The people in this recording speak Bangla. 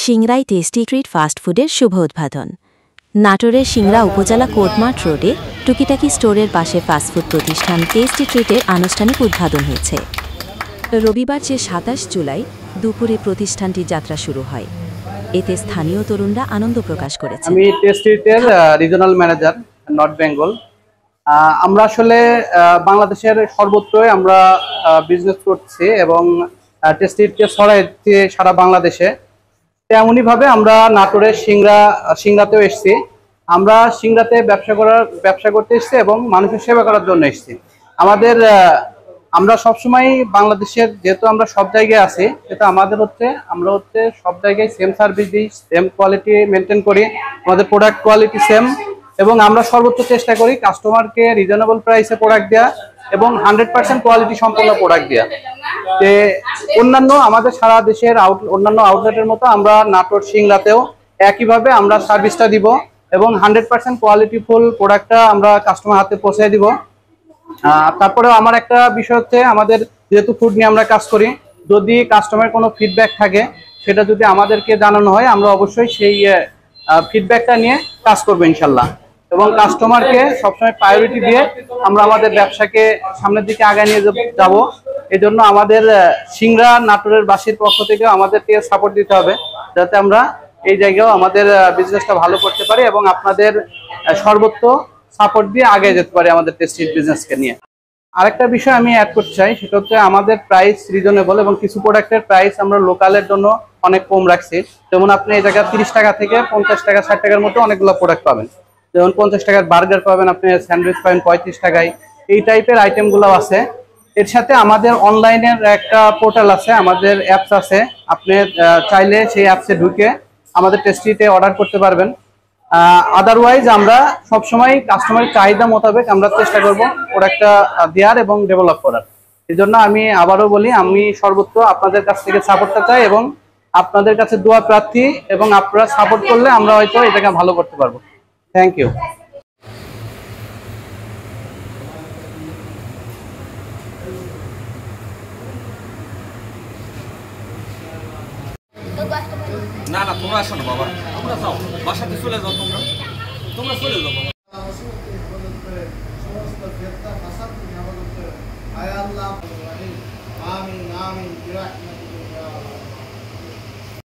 সিংড়ায় টেস্টি ট্রিট ফাস্টফুডের শুভ উদ্বোধন। নাটোরের সিংড়া উপজেলা কোর্টমাঠ রোডে টুকিটাকি স্টোরের পাশে ফাস্টফুড প্রতিষ্ঠান টেস্টি ট্রিটের আনুষ্ঠানিক উদ্বোধন হয়েছে। রবিবার ২৭ জুলাই দুপুরে প্রতিষ্ঠানটির যাত্রা শুরু হয়। এতে স্থানীয় তরুণরা আনন্দ প্রকাশ করেছে। আমি টেস্টি ট্রিটের রিজনাল ম্যানেজার নর্থ বেঙ্গল। আমরা আসলে বাংলাদেশের সর্বত্রই আমরা বিজনেস করছি এবং টেস্টি ট্রিটকে ছড়াইছি সারা বাংলাদেশে। তেমনইভাবে আমরা নাটোরের সিংড়াতেও এসেছি। আমরা সিংড়াতে ব্যবসা করতে এসেছি এবং মানুষের সেবা করার জন্য এসেছি। আমরা সবসময় বাংলাদেশের যেহেতু আমরা সব জায়গায় আছি, সেটা আমরা হচ্ছে সব জায়গায় সেম সার্ভিস দিই, সেম কোয়ালিটি মেনটেন করি, আমাদের প্রোডাক্ট কোয়ালিটি সেম, এবং আমরা সর্বোচ্চ চেষ্টা করি কাস্টমারকে রিজনেবল প্রাইসে প্রোডাক্ট দেওয়া এবং 100% কোয়ালিটি সম্পন্ন প্রোডাক্ট দেওয়া। যে অন্যান্য আমাদের সারা দেশের অন্যান্য আউটলেটের মতো আমরা নাটোর সিংড়াতেও একইভাবে আমরা সার্ভিসটা দিব এবং 100% কোয়ালিটিফুল প্রোডাক্টটা আমরা কাস্টমার হাতে পৌঁছে দিব। তারপরে আমার একটা বিষয় হচ্ছে, আমাদের যেহেতু ফুড নিয়ে আমরা কাজ করি, যদি কাস্টমার কোনো ফিডব্যাক থাকে সেটা যদি আমাদেরকে জানানো হয়, আমরা অবশ্যই সেই ফিডব্যাকটা নিয়ে কাজ করবো ইনশাল্লাহ। এবং কাস্টমারকে সবসময় প্রায়োরিটি দিয়ে আমরা আমাদের ব্যবসাকে সামনের দিকে আগায় নিয়ে যাব। এই জন্য আমাদের সিংড়া নাটোরের বাসীর পক্ষ থেকে আমাদেরকে সাপোর্ট দিতে হবে, যাতে আমরা এই জায়গাও আমাদের বিজনেসটা ভালো করতে পারি এবং আপনাদের সর্বোচ্চ সাপোর্ট দিয়ে আগে যেতে পারি আমাদের টেস্টি বিজনেসকে নিয়ে। আরেকটা বিষয় আমি অ্যাড করতে চাই, সেটা হচ্ছে আমাদের প্রাইস রিজনেবল এবং কিছু প্রোডাক্টের প্রাইস আমরা লোকালের জন্য অনেক কম রাখছি। যেমন আপনি এই জায়গায় 30 টাকা থেকে 50 টাকা 60 টাকার মতো অনেকগুলো প্রোডাক্ট পাবেন। যেমন 50 টাকার বার্গার পাবেন, আপনি স্যান্ডউইচ পাবেন 35 টাকায়, এই টাইপের আইটেমগুলো আছে। এর সাথে আমাদের অনলাইনের একটা পোর্টাল আছে, আমাদের অ্যাপস আছে, আপনি চাইলে সেই অ্যাপসে ঢুকে আমাদের টেস্টিতে অর্ডার করতে পারবেন। আদারওয়াইজ আমরা সবসময় কাস্টমারের চাহিদা মোতাবেক আমরা চেষ্টা করব প্রোডাক্টটা দেওয়ার এবং ডেভেলপ করার। এই জন্য আমি আবারও বলি, আমি সর্বোচ্চ আপনাদের কাছ থেকে সাপোর্টটা চাই এবং আপনাদের কাছে দোয়া প্রার্থী, এবং আপনারা সাপোর্ট করলে আমরা হয়তো এটাকে ভালো করতে পারবো। Thank you. না না, তোমরা আসো না বাবা, তোমরা যাও বাসাতে চলে যাও, তোমরা চলে যাও বাবা। আমিন আমিন।